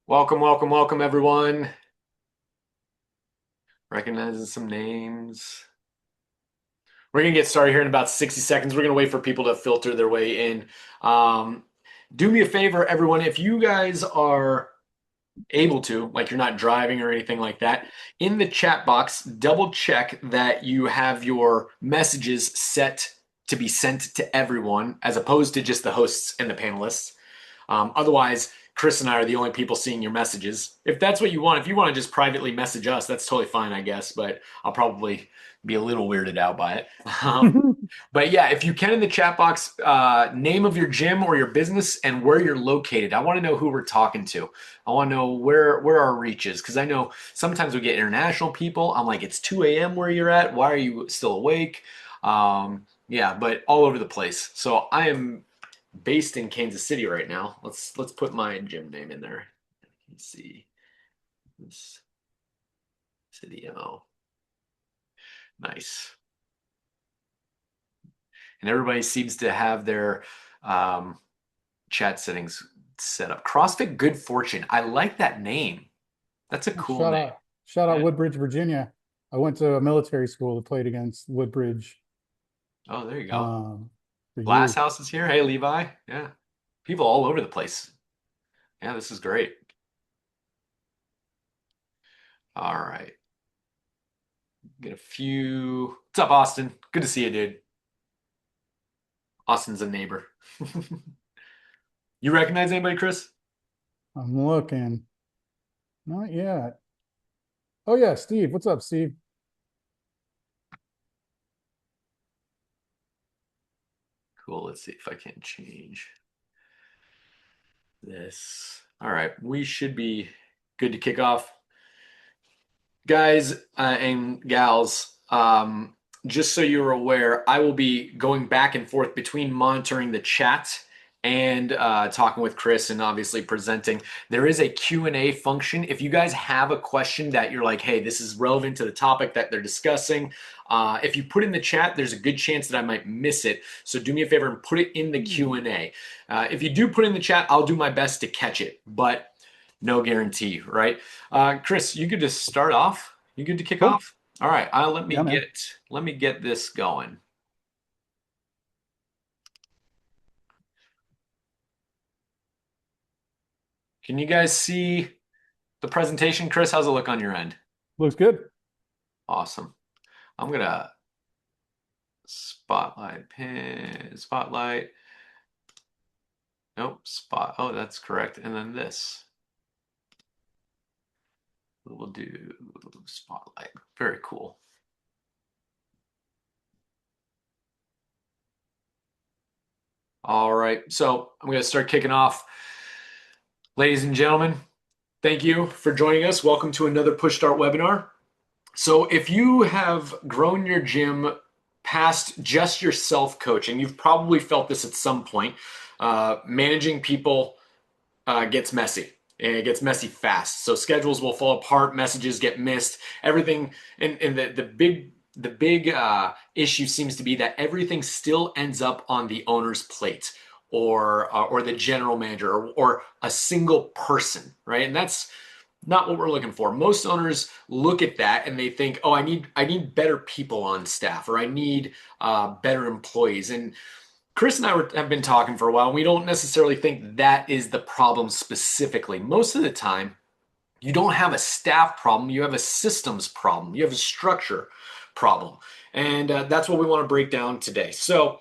Welcome, welcome, welcome, everyone. Recognizing some names. We're going to get started here in about 60 seconds. We're going to wait for people to filter their way in. Um, do me a favor, everyone. If you guys are able to, like you're not driving or anything like that, in the chat box, double check that you have your messages set to be sent to everyone as opposed to just the hosts and the panelists. Otherwise, Chris and I are the only people seeing your messages. If that's what you want, if you want to just privately message us, that's totally fine, I guess. But I'll probably be a little weirded out by it. But yeah, if you can in the chat box, name of your gym or your business and where you're located. I want to know who we're talking to. I want to know where our reach is because I know sometimes we get international people. I'm like, it's 2 a.m. where you're at. Why are you still awake? Yeah, but all over the place. So I am based in Kansas City right now. Let's put my gym name in there. Let's see this city. Oh, nice. And everybody seems to have their um, chat settings set up. CrossFit Good Fortune. I like that name. That's a cool Shout name. out, shout out Yeah. Woodbridge, Virginia. I went to a military school that played against Woodbridge Oh, there you go. um, for Glass years. House is here. Hey, Levi. Yeah. People all over the place. Yeah, this is great. All right. Get a few. What's up, Austin? Good to see you, dude. Austin's a neighbor. You recognize anybody, Chris? I'm looking. Not yet. Oh yeah, Steve. What's up, Steve? Cool. Let's see if I can change this. All right. We should be good to kick off. Guys and gals, just so you're aware, I will be going back and forth between monitoring the chat and talking with Chris and obviously presenting. There is a Q&A function. If you guys have a question that you're like, hey, this is relevant to the topic that they're discussing, if you put in the chat, there's a good chance that I might miss it. So do me a favor and put it in the Q&A. If you do put in the chat, I'll do my best to catch it, but no guarantee, right? Chris, you good to start off? You good to kick Cool. off? All right, Yeah, man. let me get this going. Can you guys see the presentation, Chris? How's it look on your end? Looks good. Awesome. I'm gonna spotlight pin spotlight. Nope, spot. Oh, that's correct. And then this. We'll do spotlight. Very cool. All right, so I'm gonna start kicking off. Ladies and gentlemen, thank you for joining us. Welcome to another PushStart webinar. So if you have grown your gym past just your self-coaching, you've probably felt this at some point. Managing people gets messy. And it gets messy fast. So schedules will fall apart, messages get missed, everything. And the big issue seems to be that everything still ends up on the owner's plate or the general manager or a single person, right? And that's not what we're looking for. Most owners look at that and they think, "Oh, I need better people on staff, or I need better employees." And Chris and I have been talking for a while, and we don't necessarily think that is the problem specifically. Most of the time, you don't have a staff problem, you have a systems problem, you have a structure problem. And that's what we want to break down today. So,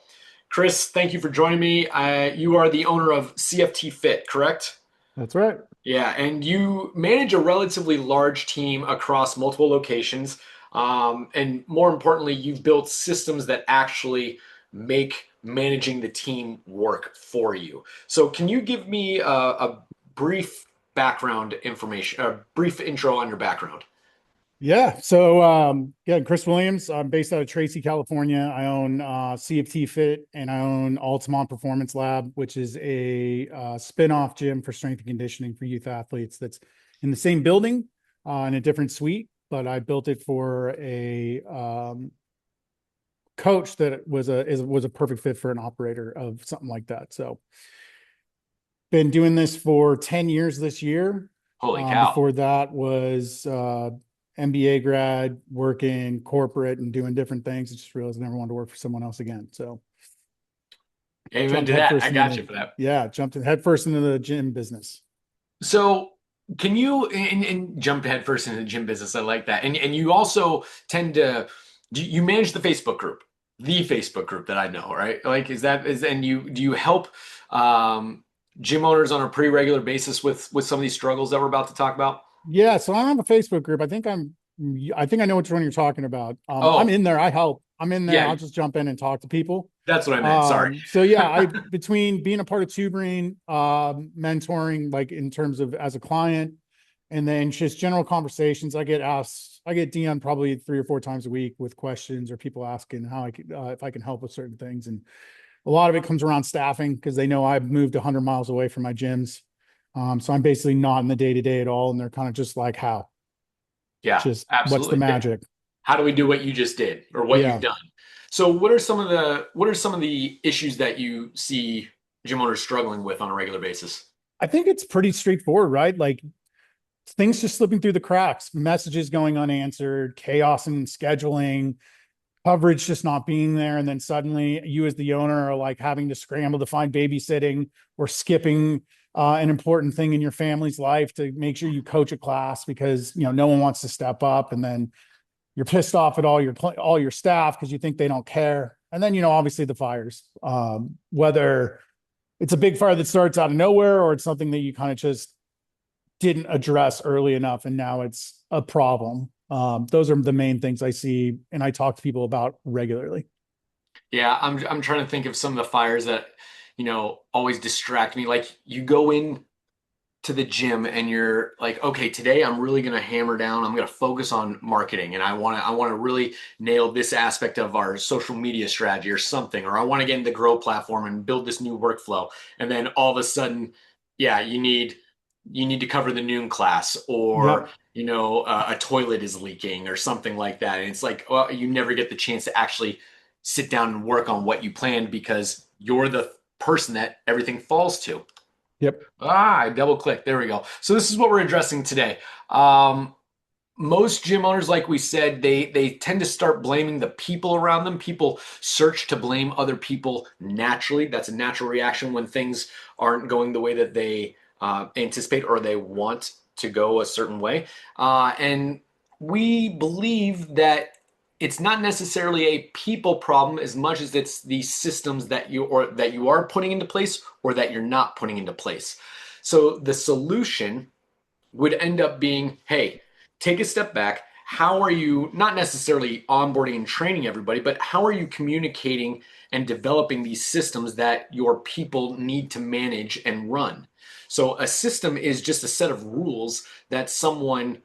Chris, thank you for joining me. You are the owner of CFT Fit, correct? That's right. Yeah, and you manage a relatively large team across multiple locations. And more importantly, you've built systems that actually make managing the team work for you. So, can you give me a brief background information, a brief intro on your background? Yeah. So yeah, Chris Williams. I'm based out of Tracy, California. I own CFT Fit and I own Altamont Performance Lab, which is a spin-off gym for strength and conditioning for youth athletes that's in the same building in a different suite, but I built it for a coach that was a perfect fit for an operator of something like that. So been doing this for 10 years this year. Holy cow. Before that was MBA grad, working corporate and doing different things. I just realized I never wanted to work for someone else again. So Amen jumped to that. I headfirst into got the you for that. yeah, jumped headfirst into the gym business. So can you and jump headfirst into the gym business? I like that. And you also tend to you manage the Facebook group that I know, right? Like and you do you help um, gym owners on a pretty regular basis with some of these struggles that we're about to talk about? Yeah, so I'm on the Facebook group. I think I know which one you're talking about. I'm Oh, in there. I help. I'm in there. yeah, I'll just jump in and talk to people. that's what I meant. Sorry. So yeah, I between being a part of Two Brain, mentoring, like in terms of as a client, and then just general conversations, I get DM'd probably 3 or 4 times a week with questions or people asking how I could, if I can help with certain things. And a lot of it comes around staffing because they know I've moved 100 miles away from my gyms. So I'm basically not in the day to day at all. And they're kind of just like, how? Yeah, Just what's the absolutely. magic? How do we do what you just did or what you've Yeah. done? So what are some of the issues that you see gym owners struggling with on a regular basis? I think it's pretty straightforward, right? Like things just slipping through the cracks, messages going unanswered, chaos in scheduling, coverage just not being there. And then suddenly you as the owner are like having to scramble to find babysitting or skipping an important thing in your family's life to make sure you coach a class because, no one wants to step up. And then you're pissed off at all your staff because you think they don't care. And then, obviously the fires, whether it's a big fire that starts out of nowhere or it's something that you kind of just didn't address early enough and now it's a problem. Those are the main things I see and I talk to people about regularly. Yeah, I'm trying to think of some of the fires that, always distract me. Like you go in to the gym and you're like, okay, today I'm really going to hammer down. I'm going to focus on marketing and I want to really nail this aspect of our social media strategy or something, or I want to get into the Grow platform and build this new workflow. And then all of a sudden, yeah, you need to cover the noon class or Yep. a toilet is leaking or something like that. And it's like, well, you never get the chance to actually sit down and work on what you planned because you're the person that everything falls to. Yep. I double click. There we go. So this is what we're addressing today. Most gym owners, like we said, they tend to start blaming the people around them. People search to blame other people naturally. That's a natural reaction when things aren't going the way that they anticipate or they want to go a certain way. And we believe that it's not necessarily a people problem as much as it's the systems that you are putting into place or that you're not putting into place. So the solution would end up being, hey, take a step back. How are you not necessarily onboarding and training everybody, but how are you communicating and developing these systems that your people need to manage and run? So a system is just a set of rules that someone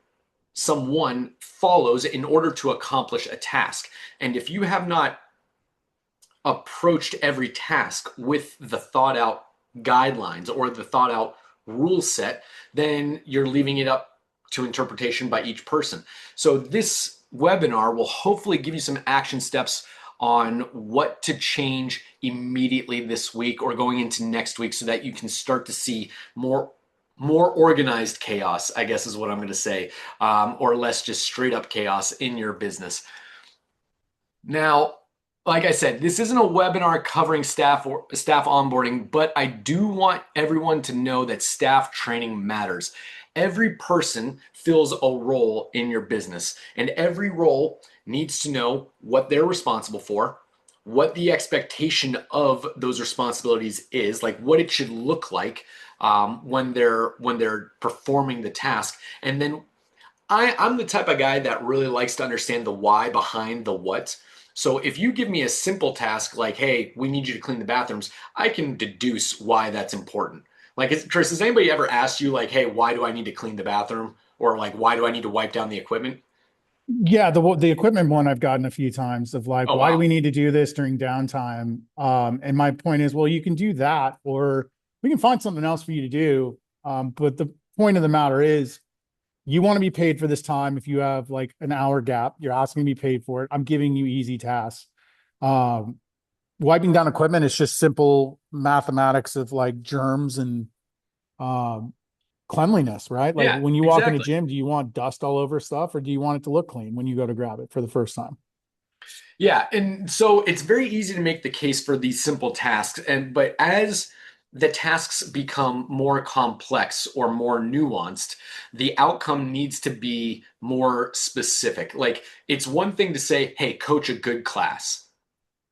follows in order to accomplish a task. And if you have not approached every task with the thought out guidelines or the thought out rule set, then you're leaving it up to interpretation by each person. So this webinar will hopefully give you some action steps on what to change immediately this week or going into next week so that you can start to see more organized chaos, I guess is what I'm going to say, or less just straight up chaos in your business. Now, like I said, this isn't a webinar covering staff onboarding, but I do want everyone to know that staff training matters. Every person fills a role in your business, and every role needs to know what they're responsible for, what the expectation of those responsibilities is, like what it should look like when they're performing the task, and then I'm the type of guy that really likes to understand the why behind the what. So if you give me a simple task like, hey, we need you to clean the bathrooms, I can deduce why that's important. Like, Chris, has anybody ever asked you, like, hey, why do I need to clean the bathroom? Or, like, why do I need to wipe down the equipment? Yeah, the equipment one I've gotten a few times of like, Oh, why do wow. we need to do this during downtime? And my point is, well, you can do that, or we can find something else for you to do. But the point of the matter is, you want to be paid for this time. If you have like an hour gap, you're asking to be paid for it. I'm giving you easy tasks. Um, Wiping down equipment is just simple mathematics of like germs and um, cleanliness, right? Like Yeah, when you walk in a exactly. gym, do you want dust all over stuff or do you want it to look clean when you go to grab it for the first time? Yeah, and so it's very easy to make the case for these simple tasks, and but as the tasks become more complex or more nuanced, the outcome needs to be more specific. Like it's one thing to say, "Hey, coach a good class,"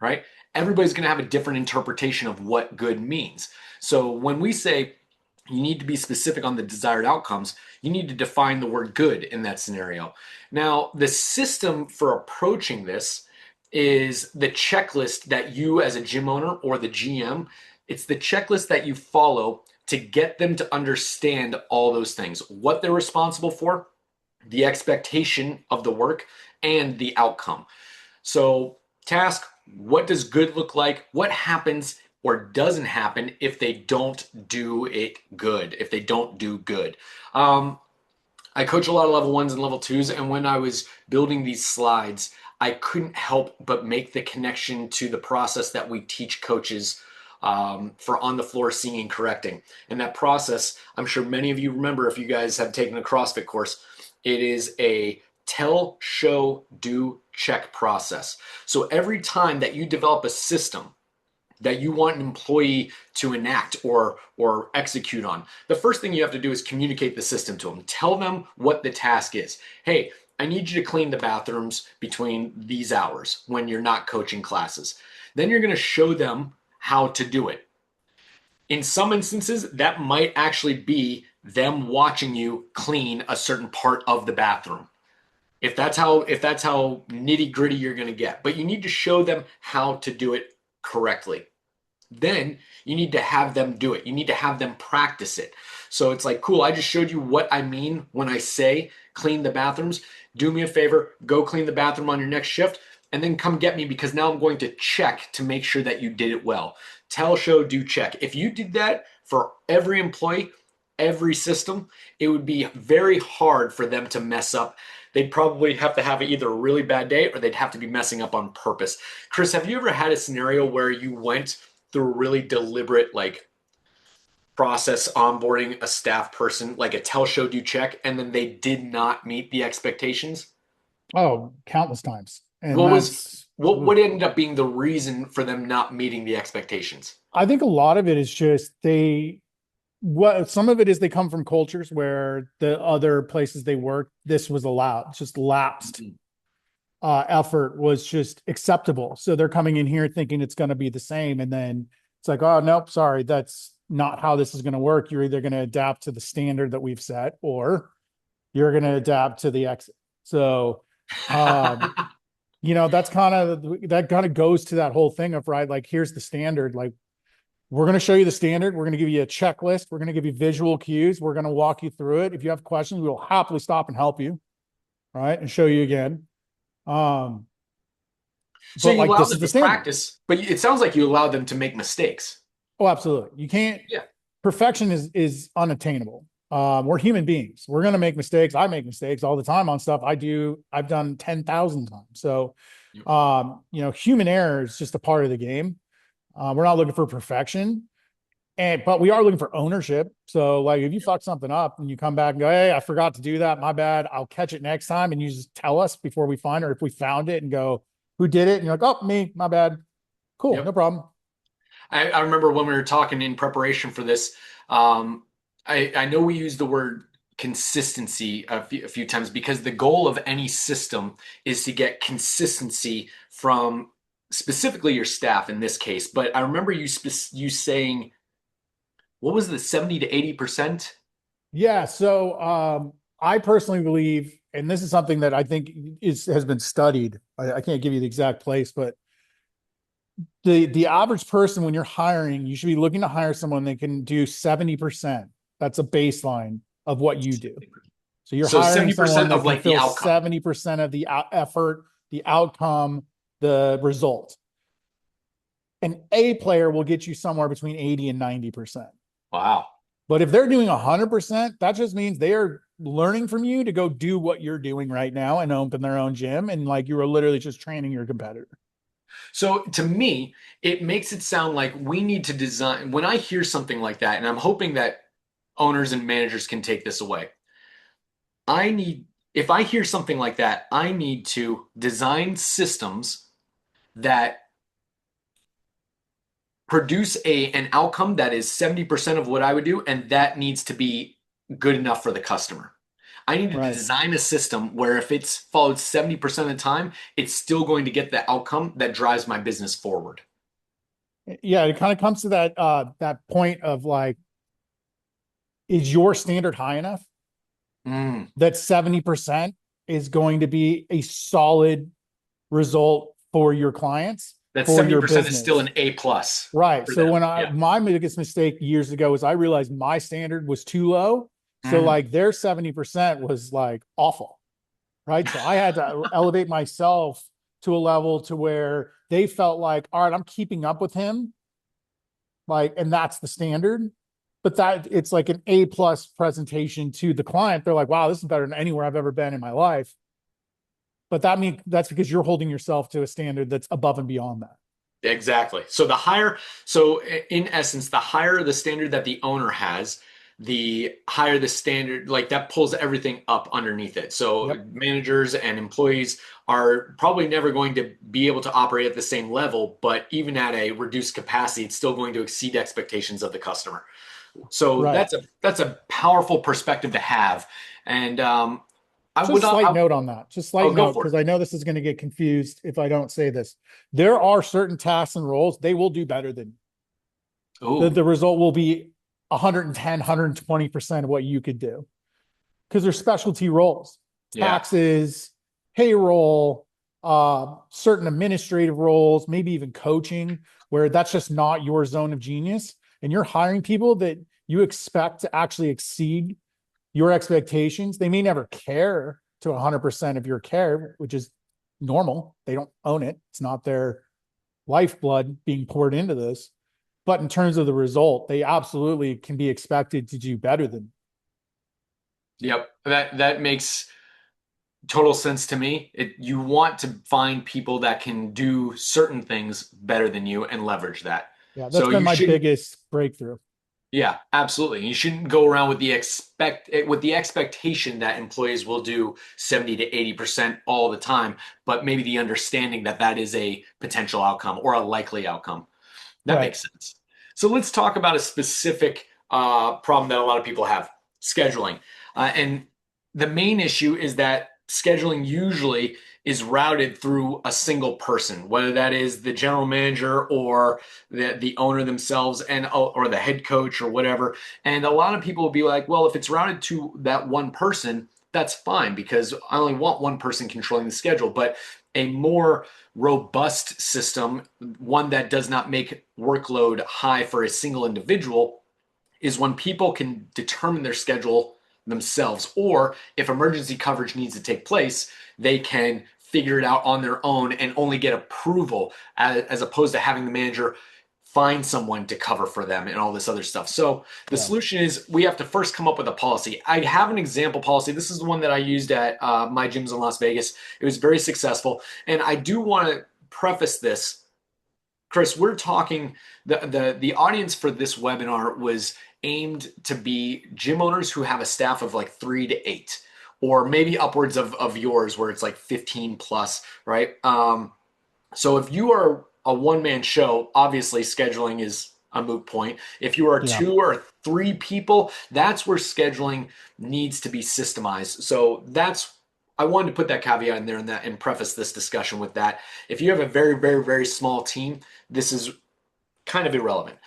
right? Everybody's going to have a different interpretation of what good means. So when we say you need to be specific on the desired outcomes, you need to define the word good in that scenario. Now, the system for approaching this is the checklist that you as a gym owner or the GM, it's the checklist that you follow to get them to understand all those things, what they're responsible for, the expectation of the work, and the outcome. So, task, what does good look like? What happens or doesn't happen if they don't do it good, if they don't do good? I coach a lot of level ones and level twos, and when I was building these slides, I couldn't help but make the connection to the process that we teach coaches for on the floor seeing and correcting. And that process, I'm sure many of you remember if you guys have taken a CrossFit course, it is a tell, show, do, check process. So every time that you develop a system that you want an employee to enact or execute on, the first thing you have to do is communicate the system to them. Tell them what the task is. Hey, I need you to clean the bathrooms between these hours when you're not coaching classes. Then you're going to show them how to do it. In some instances, that might actually be them watching you clean a certain part of the bathroom. If that's how nitty gritty you're going to get, but you need to show them how to do it correctly. Then you need to have them do it. You need to have them practice it. So it's like, cool, I just showed you what I mean when I say clean the bathrooms. Do me a favor, go clean the bathroom on your next shift, and then come get me because now I'm going to check to make sure that you did it well. Tell, show, do, check. If you did that for every employee, every system, it would be very hard for them to mess up. They'd probably have to have either a really bad day or they'd have to be messing up on purpose. Chris, have you ever had a scenario where you went through a really deliberate process onboarding a staff person, like a tell, show, do, check, and then they did not meet the expectations? Oh, countless times. And What was that's, what ended up being the reason for them not meeting the expectations? I think a lot of it is just what some of it is they come from cultures where the other places they work, this was allowed, just lapsed Mhm. effort was just acceptable. So they're coming in here thinking it's going to be the same. And then it's like, oh, nope, sorry, that's not how this is going to work. You're either going to adapt to the standard that we've set or you're going to adapt to the exit. So, um, that kind of goes to that whole thing of, right, like, here's the standard. Like, we're going to show you the standard. We're going to give you a checklist. We're going to give you visual cues. We're going to walk you through it. If you have questions, we will happily stop and help you, right, and show you again. Um, So but you like, allow this is them the to standard. practice, but it sounds like you allow them to make mistakes. Oh, absolutely. You can't. Yeah. Perfection is unattainable. We're human beings. We're going to make mistakes. I make mistakes all the time on stuff I do. I've done 10,000 times. So, human error is just a part of the game. We're not looking for perfection, but we are looking for ownership. So, like, if you fuck something up and you come back and go, "Hey, I forgot to do that. My bad. I'll catch it next time," and you just tell us before we find, or if we found it and go, "Who did it?" And you're like, "Oh, me. My bad. Cool. No Yep. problem." I remember when we were talking in preparation for this, um, I know we used the word consistency a few times because the goal of any system is to get consistency from specifically your staff in this case. But I remember you saying, what was the 70 to 80%? Yeah. So I personally believe, and this is something that I think has been studied. I can't give you the exact place, but the average person, when you're hiring, you should be looking to hire someone that can do 70%. That's a baseline of what you do. So you're So hiring someone 70% that of can like the fill outcome. 70% of the effort, the outcome, the result. An A player will get you somewhere between 80 and 90%. Wow. But if they're doing 100%, that just means they are learning from you to go do what you're doing right now and open their own gym. And like, you are literally just training your competitor. So to me, it makes it sound like we need to design. When I hear something like that, and I'm hoping that owners and managers can take this away. I need, if I hear something like that, I need to design systems that produce an outcome that is 70% of what I would do, and that needs to be good enough for the customer. I need to Right. design a system where if it's followed 70% of the time, it's still going to get the outcome that drives my business forward. Yeah, it kind of comes to that point of like, is your standard high enough Mm. that 70% is going to be a solid result for your clients, That for your 70% is still business? an A plus Right. for So them. when Yeah. my biggest mistake years ago is I realized my standard was too low. So Mm. like their 70% was like awful. Right. So I had to elevate myself to a level to where they felt like, all right, I'm keeping up with him. Like, and that's the standard. But that it's like an A plus presentation to the client. They're like, wow, this is better than anywhere I've ever been in my life. But that means that's because you're holding yourself to a standard that's above and beyond that. Exactly. So the higher, so in essence, the higher the standard that the owner has, the higher the standard, like that pulls everything up underneath it. So Yep. managers and employees are probably never going to be able to operate at the same level, but even at a reduced capacity, it's still going to exceed expectations of the customer. So Right. that's a powerful perspective to have. And I would, Just slight note on that. Just I'll slight go note, for because I know this is going to get confused if I don't say this. There are certain tasks and roles they will do better than it. the Ooh, result will be 110, 120% of what you could do because they're specialty roles, yeah. taxes, payroll, certain administrative roles, maybe even coaching, where that's just not your zone of genius. And you're hiring people that you expect to actually exceed your expectations. They may never care to 100% of your care, which is normal. They don't own it. It's not their lifeblood being poured into this. But in terms of the result, they absolutely can be expected to do better than. Yep. That makes total sense to me. You want to find people that can do certain things better than you and leverage that. Yeah, that's So been you my shouldn't, biggest breakthrough. yeah, absolutely. You shouldn't go around with the expectation that employees will do 70 to 80% all the time, but maybe the understanding that that is a potential outcome or a likely outcome. That Right. makes sense. So let's talk about a specific problem that a lot of people have: scheduling. And the main issue is that scheduling usually is routed through a single person, whether that is the general manager or the owner themselves and or the head coach or whatever. And a lot of people will be like, well, if it's routed to that one person, that's fine because I only want one person controlling the schedule. But a more robust system, one that does not make workload high for a single individual, is when people can determine their schedule themselves. Or if emergency coverage needs to take place, they can figure it out on their own and only get approval as opposed to having the manager find someone to cover for them and all this other stuff. So the Yeah. solution is we have to first come up with a policy. I have an example policy. This is the one that I used at my gyms in Las Vegas. It was very successful. And I do want to preface this, Chris, we're talking the audience for this webinar was aimed to be gym owners who have a staff of like 3 to 8, or maybe upwards of yours where it's like 15 plus, right? So if you are a one-man show, obviously scheduling is a moot point. If you are Yeah. 2 or 3 people, that's where scheduling needs to be systemized. So that's I wanted to put that caveat in there and preface this discussion with that. If you have a very, very, very small team, this is kind of irrelevant.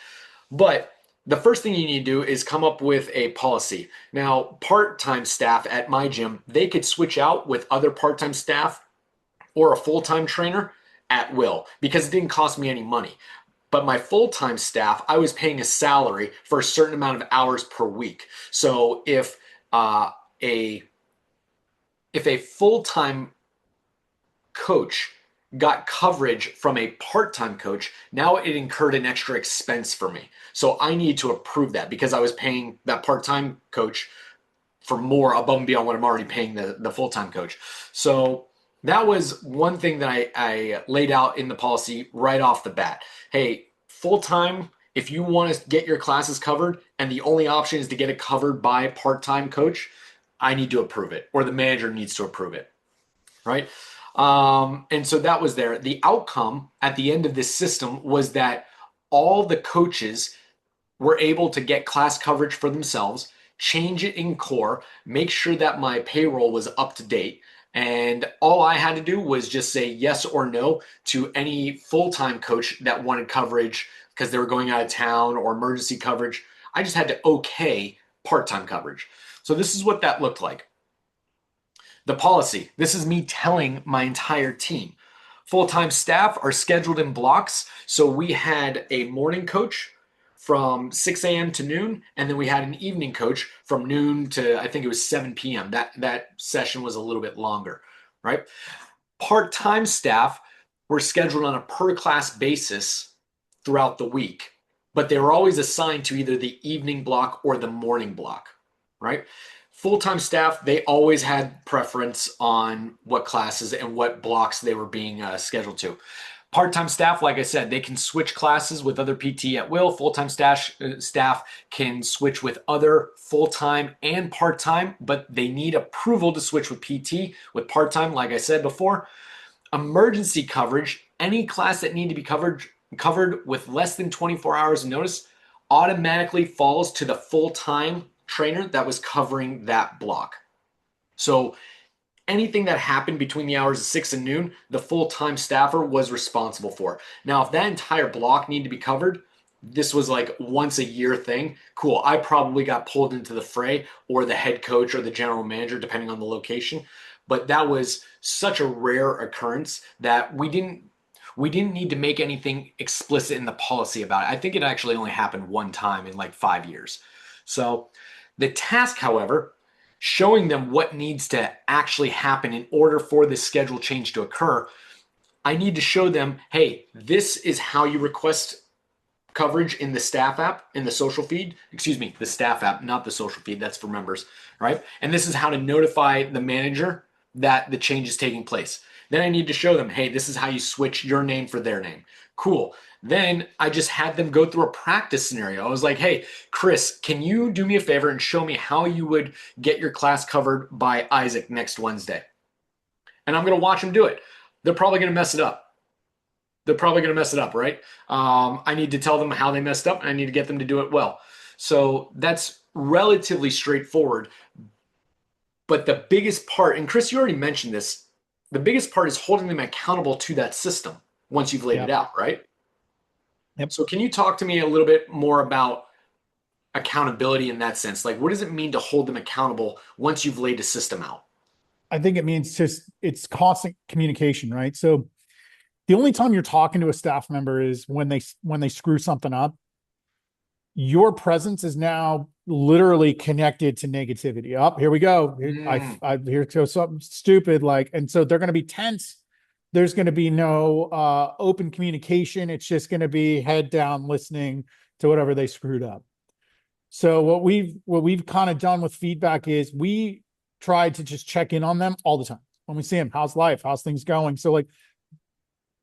But the first thing you need to do is come up with a policy. Now, part-time staff at my gym, they could switch out with other part-time staff or a full-time trainer at will because it didn't cost me any money. But my full-time staff, I was paying a salary for a certain amount of hours per week. So a if a full-time coach got coverage from a part-time coach, now it incurred an extra expense for me. So I need to approve that because I was paying that part-time coach for more above and beyond what I'm already paying the full-time coach. So that was one thing that I laid out in the policy right off the bat. Hey, full-time if you want to get your classes covered and the only option is to get it covered by a part-time coach, I need to approve it, or the manager needs to approve it, right? And so that was there. The outcome at the end of this system was that all the coaches were able to get class coverage for themselves, change it in core, make sure that my payroll was up to date. And all I had to do was just say yes or no to any full time coach that wanted coverage because they were going out of town or emergency coverage. I just had to okay part time coverage. So, this is what that looked like. The policy, this is me telling my entire team. Full time staff are scheduled in blocks. So, we had a morning coach from 6 a.m. to noon, and then we had an evening coach from noon to I think it was 7 p.m. That session was a little bit longer, right? Part-time staff were scheduled on a per class basis throughout the week, but they were always assigned to either the evening block or the morning block, right? Full-time staff, they always had preference on what classes and what blocks they were being scheduled to. Part-time staff, like I said, they can switch classes with other PT at will. Full-time staff can switch with other full-time and part-time, but they need approval to switch with PT. With part-time, like I said before, emergency coverage, any class that need to be covered with less than 24 hours of notice automatically falls to the full-time trainer that was covering that block. So anything that happened between the hours of 6 and noon, the full-time staffer was responsible for. Now, if that entire block needed to be covered, this was like once a year thing. Cool. I probably got pulled into the fray, or the head coach or the general manager, depending on the location. But that was such a rare occurrence that we didn't need to make anything explicit in the policy about it. I think it actually only happened one time in like 5 years. So the task, however, showing them what needs to actually happen in order for this schedule change to occur, I need to show them, hey, this is how you request coverage in the staff app, in the social feed. Excuse me, the staff app, not the social feed. That's for members, right? And this is how to notify the manager that the change is taking place. Then I need to show them, hey, this is how you switch your name for their name. Cool. Then I just had them go through a practice scenario. I was like, hey, Chris, can you do me a favor and show me how you would get your class covered by Isaac next Wednesday? And I'm going to watch them do it. They're probably going to mess it up. They're probably going to mess it up, right? I need to tell them how they messed up, and I need to get them to do it well. So that's relatively straightforward. But the biggest part, and Chris, you already mentioned this, the biggest part is holding them accountable to that system once you've laid it out, right? Yep. So can you talk to me a little bit more about accountability in that sense? Like, what does it mean to hold them accountable once you've laid a system out? I think it means just it's constant communication, right? So the only time you're talking to a staff member is when they screw something up. Your presence is now literally connected to negativity. Up, here we go. I here to something stupid, like, and so they're going to be tense. There's going to be no open communication. It's just going to be head down listening to whatever they screwed up. So what we've kind of done with feedback is we try to just check in on them all the time when we see them. How's life? How's things going? So like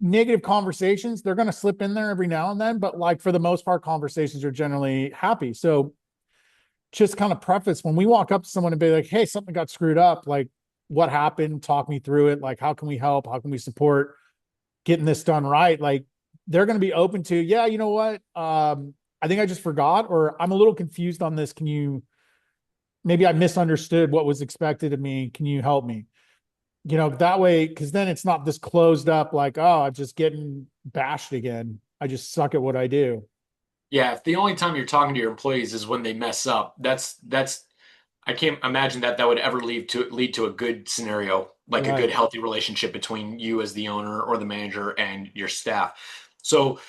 negative conversations, they're going to slip in there every now and then, but like for the most part, conversations are generally happy. So just kind of preface when we walk up to someone and be like, hey, something got screwed up. Like, what happened? Talk me through it. Like, how can we help? How can we support getting this done right? Like, they're going to be open to, yeah, you know what? I think I just forgot, or I'm a little confused on this. Can you, maybe I misunderstood what was expected of me. Can you help me? You know, that way, because then it's not this closed up, like, oh, I'm just getting bashed again. I just suck at what I do. Yeah, if the only time you're talking to your employees is when they mess up, that's I can't imagine that would ever lead to a good scenario, like a good Right. healthy relationship between you as the owner or the manager and your staff. So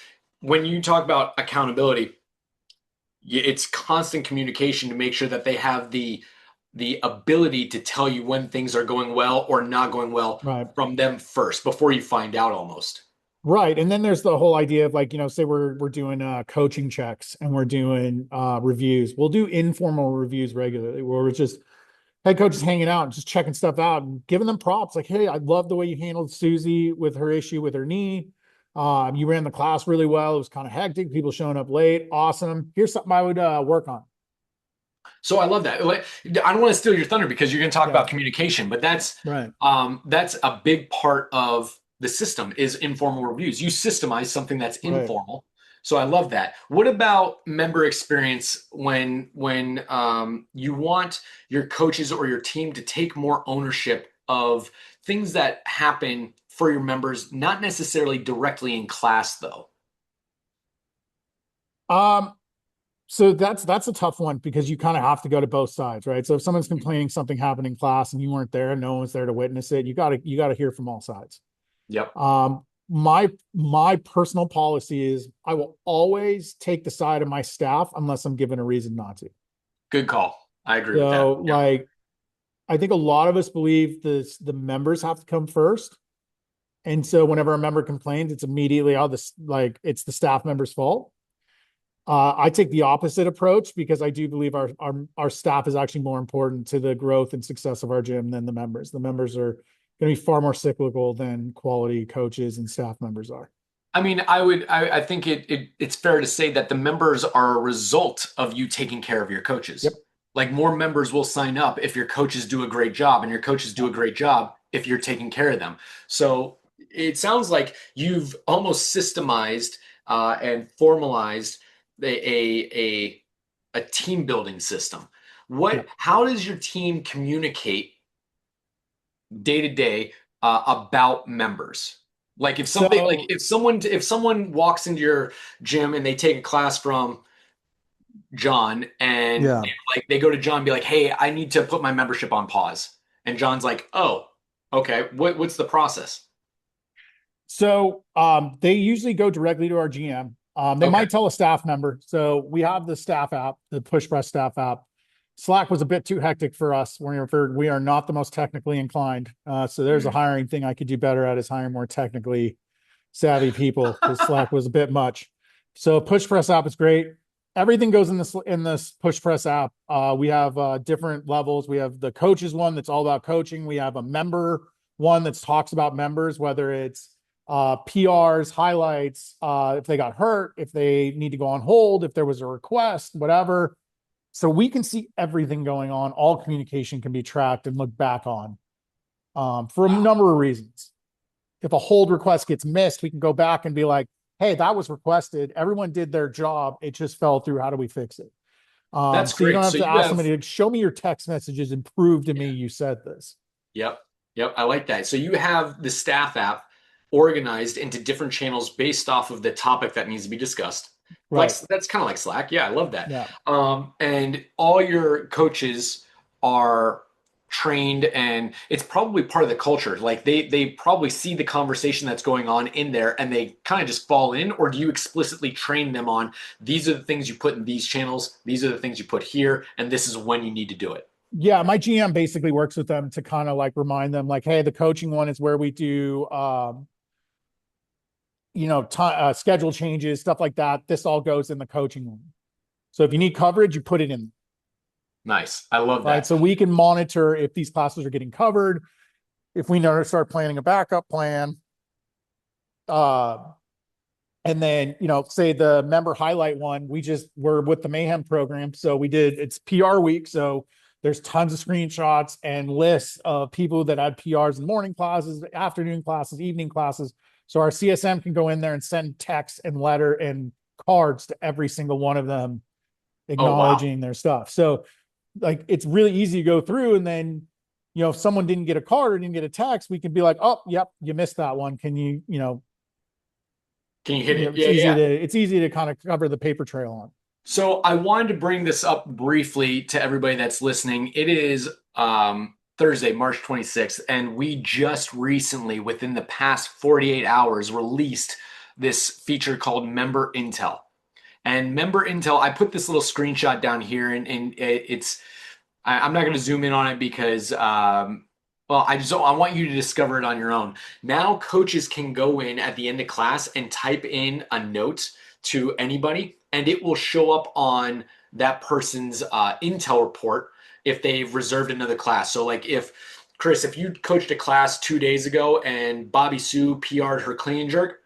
when you talk about accountability, it's constant communication to make sure that they have the ability to tell you when things are going well or not going well Right. from them first before you find out almost. Right. And then there's the whole idea of like, you know, say we're doing coaching checks and we're doing reviews. We'll do informal reviews regularly where we're just head coaches hanging out and just checking stuff out and giving them props. Like, hey, I love the way you handled Susie with her issue with her knee. You ran the class really well. It was kind of hectic. People showing up late. Awesome. Here's something I would work on. So I love that. Like, I don't want to steal your thunder because you're going to talk Yeah. about communication, but Right. that's a big part of the system is informal reviews. You systemize something that's Right. informal. So I love that. What about member experience when you want your coaches or your team to take more ownership of things that happen for your members, not necessarily directly in class, though? Um, so that's a tough one because you kind of have to go to both sides, right? So if someone's complaining something happened in class and you weren't there, no one's there to witness it, you gotta hear from all sides. Yep. My personal policy is I will always take the side of my staff unless I'm given a reason not to. Good call. I agree with that. So Yep. like I think a lot of us believe the members have to come first. And so whenever a member complains, it's immediately all this like it's the staff member's fault. I take the opposite approach because I do believe our staff is actually more important to the growth and success of our gym than the members. The members are going to be far more cyclical than quality coaches and staff members are. I mean, I think it's fair to say that the members are a result of you taking care of your Yep. coaches. Like more members will sign up if your coaches do a great job, and your coaches do a great job if you're taking care of them. So it sounds like you've almost systemized and formalized a team building system. Yeah. How does your team communicate day to day about members? Like if something like So if someone walks into your gym and they take a class from John yeah. and like they go to John and be like, "Hey, I need to put my membership on pause." And John's like, "Oh, okay. What's the process?" So they usually go directly to our GM. They Okay. might tell a staff member. So we have the staff app, the PushPress staff app. Slack was a bit too hectic for us. We are not the most technically inclined. So there's a Mm. hiring thing I could do better at is hiring more technically savvy people because Slack was a bit much. So PushPress app is great. Everything goes in this PushPress app. We have different levels. We have the coaches one that's all about coaching. We have a member one that talks about members, whether it's PRs, highlights, if they got hurt, if they need to go on hold, if there was a request, whatever. So we can see everything going on. All communication can be tracked and looked back on for a number of reasons. If a hold request gets missed, we can go back and be like, hey, that was requested. Everyone did their job. It just fell through. How do we fix it? That's So you don't great. have So to you ask have somebody to show me your text messages and prove to me yeah. you said this. Yep. Yep. I like that. So you have the staff app organized into different channels based off of the topic that needs to be discussed. Like Right. that's kind of like Slack. Yeah, I love that. Yeah. And all your coaches are trained and it's probably part of the culture. Like they probably see the conversation that's going on in there and they kind of just fall in, or do you explicitly train them on these are the things you put in these channels, these are the things you put here, and this is when you need to do it? Yeah, my GM basically works with them to kind of like remind them, like, hey, the coaching one is where we do, schedule changes, stuff like that. This all goes in the coaching one. So if you need coverage, you put it in, Nice. I love right? that. So we can monitor if these classes are getting covered, if we know to start planning a backup plan. Uh, and then, say the member highlight one, we're with the Mayhem program. So it's PR week. So there's tons of screenshots and lists of people that had PRs in morning classes, afternoon classes, evening classes. So our CSM can go in there and send text and letter and cards to every single one of them, Oh, wow. acknowledging their stuff. So like it's really easy to go through and then if someone didn't get a card or didn't get a text, we can be like, oh, yep, you missed that one. Can Can you hit it? it's Yeah, easy yeah. to kind of cover the paper trail on. So I wanted to bring this up briefly to everybody that's listening. It is Thursday, March 26th, and we just recently, within the past 48 hours, released this feature called Member Intel. And Member Intel, I put this little screenshot down here, and I'm not going to zoom in on it because, well, I want you to discover it on your own. Now, coaches can go in at the end of class and type in a note to anybody, and it will show up on that person's Intel report if they've reserved another class. So, like if Chris, if you coached a class 2 days ago and Bobby Sue PR'd her clean and jerk,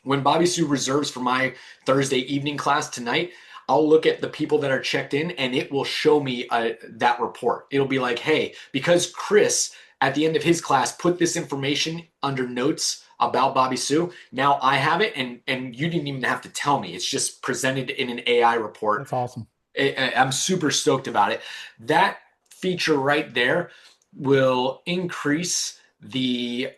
when Bobby Sue reserves for my Thursday evening class tonight, I'll look at the people that are checked in and it will show me that report. It'll be like, hey, because Chris at the end of his class put this information under notes about Bobby Sue, now I have it and you didn't even have to tell me. It's just presented in an AI report. That's awesome. I'm super stoked about it. That feature right there will increase the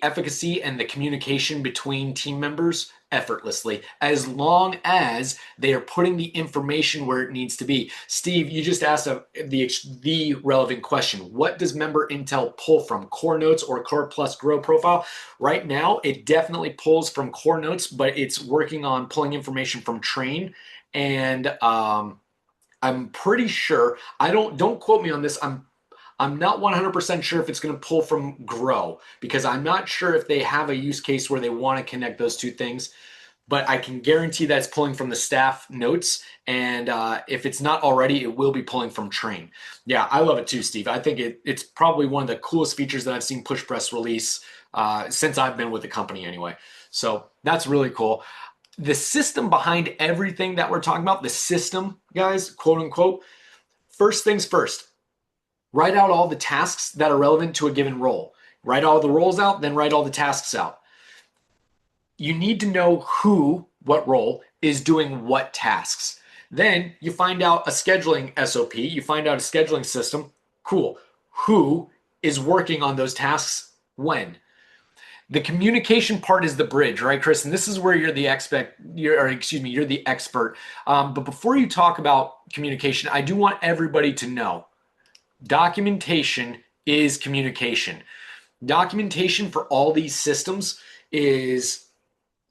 efficacy and the communication between team members effortlessly, as long as they are putting the information where it needs to be. Steve, you just asked the relevant question. What does member intel pull from, core notes or core plus grow profile? Right now, it definitely pulls from core notes, but it's working on pulling information from train. And I'm pretty sure, don't quote me on this. I'm not 100% sure if it's going to pull from Grow, because I'm not sure if they have a use case where they want to connect those two things. But I can guarantee that it's pulling from the staff notes. And if it's not already, it will be pulling from Train. Yeah, I love it too, Steve. I think it's probably one of the coolest features that I've seen PushPress release since I've been with the company anyway. So that's really cool. The system behind everything that we're talking about, the system, guys, quote unquote, first things first. Write out all the tasks that are relevant to a given role. Write all the roles out, then write all the tasks out. You need to know who, what role, is doing what tasks. Then you find out a scheduling SOP, you find out a scheduling system. Cool. Who is working on those tasks when? The communication part is the bridge, right, Chris? And this is where you're the expert. You're the expert. But before you talk about communication, I do want everybody to know documentation is communication. Documentation for all these systems is,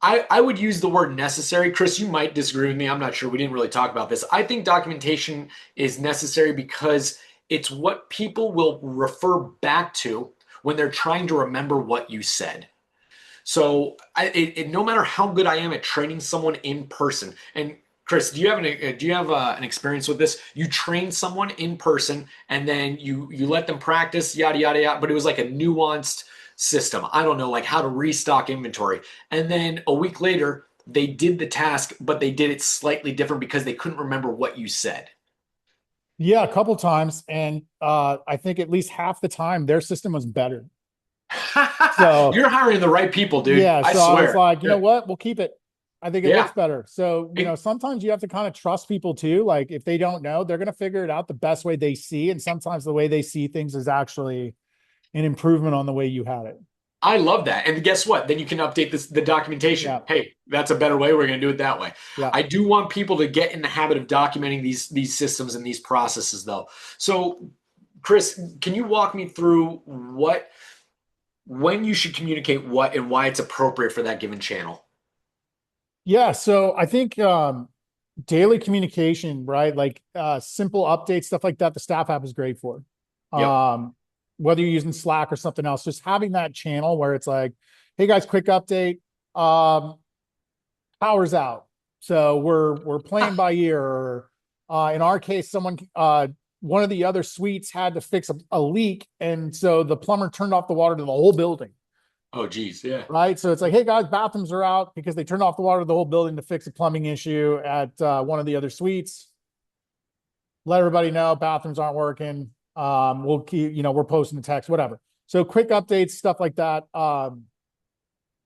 I would use the word necessary. Chris, you might disagree with me. I'm not sure. We didn't really talk about this. I think documentation is necessary because it's what people will refer back to when they're trying to remember what you said. So no matter how good I am at training someone in person, and Chris, do you have an experience with this? You train someone in person, and then you let them practice, yada yada yada. But it was like a nuanced system. I don't know, like how to restock inventory, and then a week later they did the task, but they did it slightly different because they couldn't remember what you said. Yeah, a couple times. And I think at least half the time their system was better. So You're hiring the right people, dude. yeah, I so I was swear. like, you know what? We'll keep it. I think it Yeah. looks better. So, sometimes you have to kind of trust people too. Like if they don't know, they're going to figure it out the best way they see. And sometimes the way they see things is actually an improvement on the way you had it. I love that. And guess what? Then you can update the documentation. Yeah. Hey, that's a better way. We're going to do it that way. Yeah. I do want people to get in the habit of documenting these systems and these processes, though. So, Chris, can you walk me through when you should communicate what and why it's appropriate for that given channel? Yeah. So I think daily communication, right? Like simple updates, stuff like that, the staff app is great for. Yep. Whether you're using Slack or something else, just having that channel where it's like, hey guys, quick update. Power's out. So we're playing by ear. Or, in our case, someone one of the other suites had to fix a leak, and so the plumber turned off the water to the whole building. Oh, geez. Yeah. Right. So it's like, hey guys, bathrooms are out because they turned off the water to the whole building to fix a plumbing issue at one of the other suites. Let everybody know bathrooms aren't working. We'll keep, we're posting the text, whatever. So quick updates, stuff like that.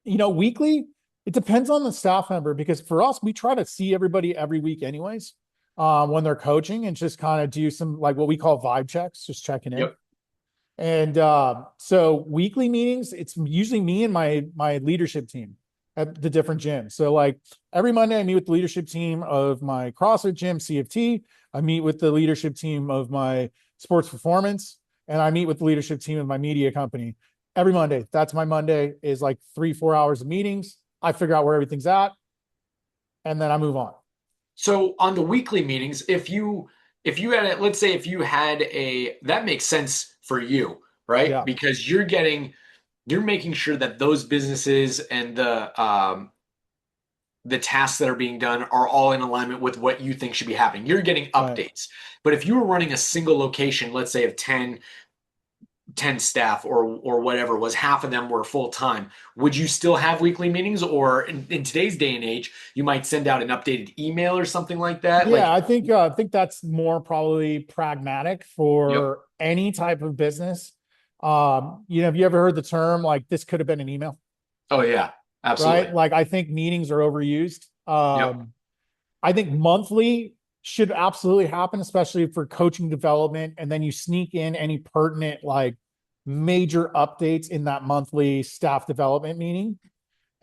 Weekly, it depends on the staff member because for us, we try to see everybody every week anyways. When they're coaching and just kind of do some like what we call vibe checks, just checking in. Yep. And so weekly meetings, it's usually me and my leadership team at the different gyms. So like every Monday I meet with the leadership team of my CrossFit gym, CFT. I meet with the leadership team of my sports performance, and I meet with the leadership team of my media company every Monday. That's my Monday is like 3-4 hours of meetings. I figure out where everything's at, and then I move on. So on the weekly meetings, if you had let's say if you had that makes sense for you, right? Yeah. Because you're making sure that those businesses and the tasks that are being done are all in alignment with what you think should be happening. You're getting Right. updates. But if you were running a single location, let's say of 10 10 staff or whatever was half of them were full time, would you still have weekly meetings? Or in today's day and age, you might send out an updated email or something like that? Yeah, Like, I think that's more probably pragmatic yep. for any type of business. Have you ever heard the term like this could have been an email, Oh, yeah, right? absolutely. Like I think meetings are overused. Yep. I think monthly should absolutely happen, especially for coaching development. And then you sneak in any pertinent, like major updates in that monthly staff development meeting.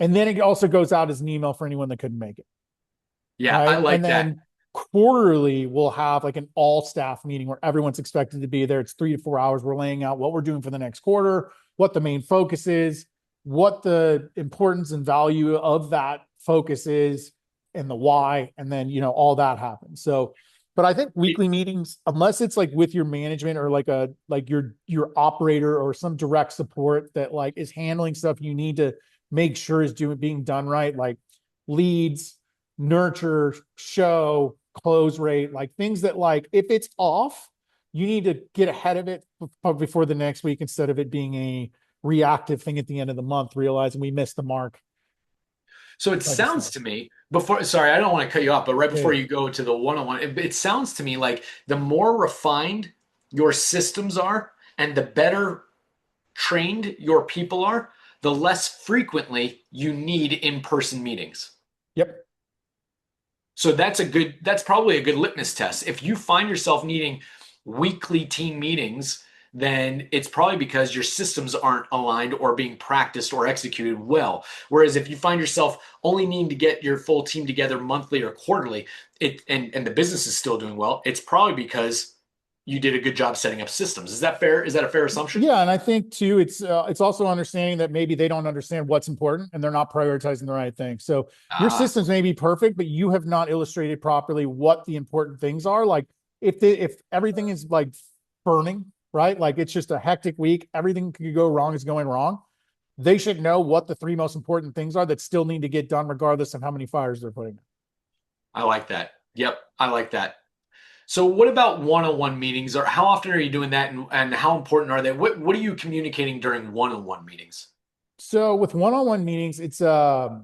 And then it also goes out as an email for anyone that couldn't make it. Yeah, I Right. And like that. then quarterly, we'll have like an all staff meeting where everyone's expected to be there. It's 3 to 4 hours. We're laying out what we're doing for the next quarter, what the main focus is, what the importance and value of that focus is, and the why. And then, all that happens. So, but I think weekly meetings, unless it's like with your management or like your operator or some direct support that like is handling stuff you need to make sure is being done right, like leads, nurture, show, close rate, like things that like if it's off, you need to get ahead of it before the next week instead of it being a reactive thing at the end of the month, realizing we missed the mark So it type of sounds stuff. to me before, sorry, I don't want to cut you off, but right Yeah, before yeah. you go to the one-on-one, it sounds to me like the more refined your systems are and the better trained your people are, the less frequently you need in-person meetings. Yep. So that's probably a good litmus test. If you find yourself needing weekly team meetings, then it's probably because your systems aren't aligned or being practiced or executed well. Whereas if you find yourself only needing to get your full team together monthly or quarterly, and the business is still doing well, it's probably because you did a good job setting up systems. Is that fair? Is that a fair assumption? Yeah, and I think too, it's also understanding that maybe they don't understand what's important and they're not prioritizing the right thing. So your Ah, systems may be perfect, but you have not illustrated properly what the important things are. Like if everything is like burning, right? Like it's just a hectic week, everything could go wrong is going wrong. They should know what the three most important things are that still need to get done, regardless of how many fires they're putting. I like that. Yep, I like that. So what about one-on-one meetings, or how often are you doing that, and how important are they? What are you communicating during one-on-one meetings? So with one-on-one meetings, it's a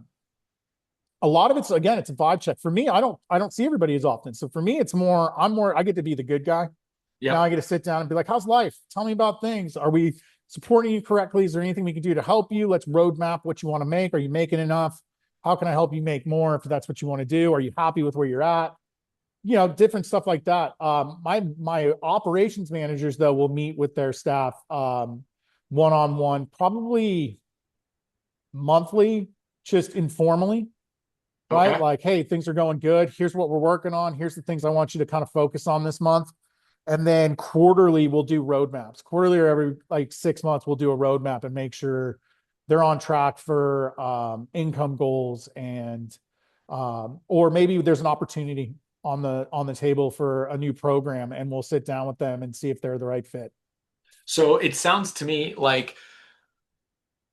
lot of it's again, it's a vibe check. For me, I don't see everybody as often. So for me, I get to be the good guy. Now Yep. I get to sit down and be like, how's life? Tell me about things. Are we supporting you correctly? Is there anything we can do to help you? Let's roadmap what you want to make. Are you making enough? How can I help you make more if that's what you want to do? Are you happy with where you're at? Different stuff like that. My operations managers though will meet with their staff one on one, probably monthly, just informally, right? Okay. Like, hey, things are going good. Here's what we're working on. Here's the things I want you to kind of focus on this month. And then quarterly, we'll do roadmaps. Quarterly or every like 6 months, we'll do a roadmap and make sure they're on track for income goals and or maybe there's an opportunity on the table for a new program and we'll sit down with them and see if they're the right fit. So it sounds to me like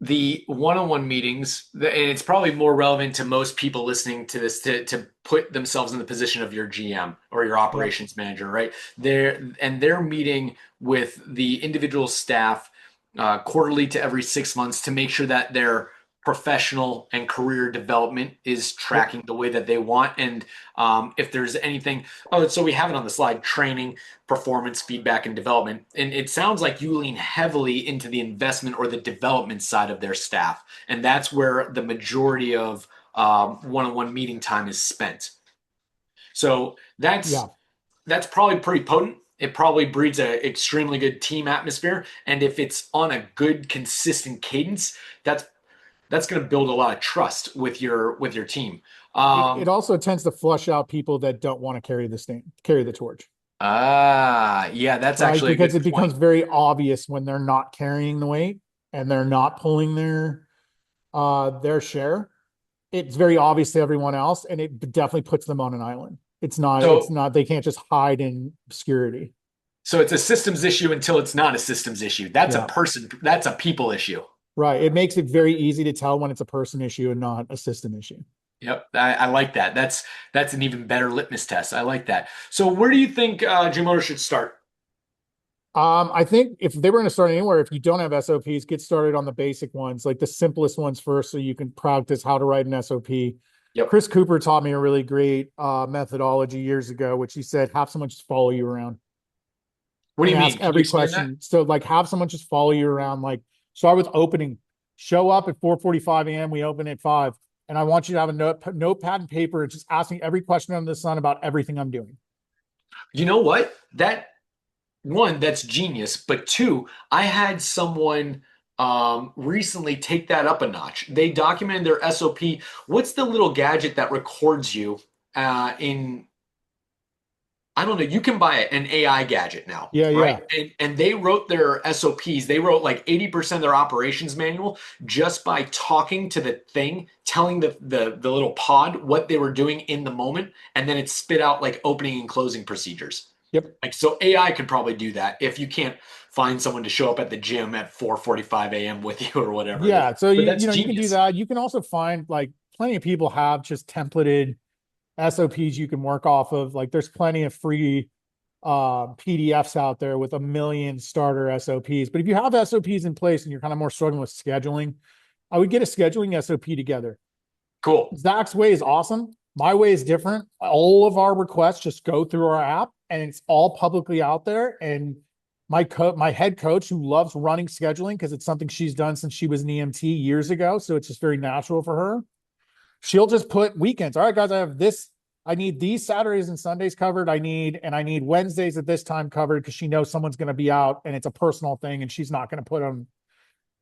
the one-on-one meetings, and it's probably more relevant to most people listening to this to put themselves in the position of your GM or your Yep. operations manager, right? They're meeting with the individual staff quarterly to every 6 months to make sure that their professional and career development is Yep. tracking the way that they want. And if there's anything, so we have it on the slide: training, performance, feedback, and development. And it sounds like you lean heavily into the investment or the development side of their staff. And that's where the majority of one-on-one meeting time is spent. So Yeah. that's probably pretty potent. It probably breeds an extremely good team atmosphere. And if it's on a good, consistent cadence, that's that's going to build a lot of trust with your team. It also tends to flush out people that don't want to carry the torch. Yeah, that's Right? actually a Because good it becomes point. very obvious when they're not carrying the weight and they're not pulling their share. It's very obvious to everyone else, and it definitely puts them on an island. It's So not, they can't just hide in obscurity. So it's a systems issue until it's not a systems issue. Yeah. That's a people issue. Right. It makes it very easy to tell when it's a person issue and not a system issue. Yep, I like that. That's an even better litmus test. I like that. So where do you think Gym owners should start? I think if they were going to start anywhere, if you don't have SOPs, get started on the basic ones, like the simplest ones first, so you can practice how to write an SOP. Yep. Chris Cooper taught me a really great methodology years ago, which he said have someone just follow you around What do and you ask mean? Can you every explain that? question. So like have someone just follow you around. Like start with opening. Show up at 4:45 a.m. We open at 5. And I want you to have a notepad and paper and just ask me every question under the sun about everything I'm doing. You know what? That one, that's genius. But two, I had someone recently take that up a notch. They documented their SOP. What's the little gadget that records you in I don't know. You can buy an AI gadget now, Yeah, right? yeah. And they wrote their SOPs. They wrote like 80% of their operations manual just by talking to the thing, telling the little pod what they were doing in the moment, and then it spit out like opening and closing procedures. Yep. Like so AI could probably do that if you can't find someone to show up at the gym at 4:45 a.m. with you or whatever it is. Yeah. So But you that's you know you can do genius. that. You can also find like plenty of people have just templated SOPs you can work off of. Like there's plenty of free PDFs out there with a million starter SOPs. But if you have SOPs in place and you're kind of more struggling with scheduling, I would get a scheduling SOP together. Cool. Zach's way is awesome. My way is different. All of our requests just go through our app and it's all publicly out there. And my head coach who loves running scheduling because it's something she's done since she was an EMT years ago. So it's just very natural for her. She'll just put weekends. All right, guys, I have this. I need these Saturdays and Sundays covered. I need Wednesdays at this time covered because she knows someone's going to be out and it's a personal thing and she's not going to put them,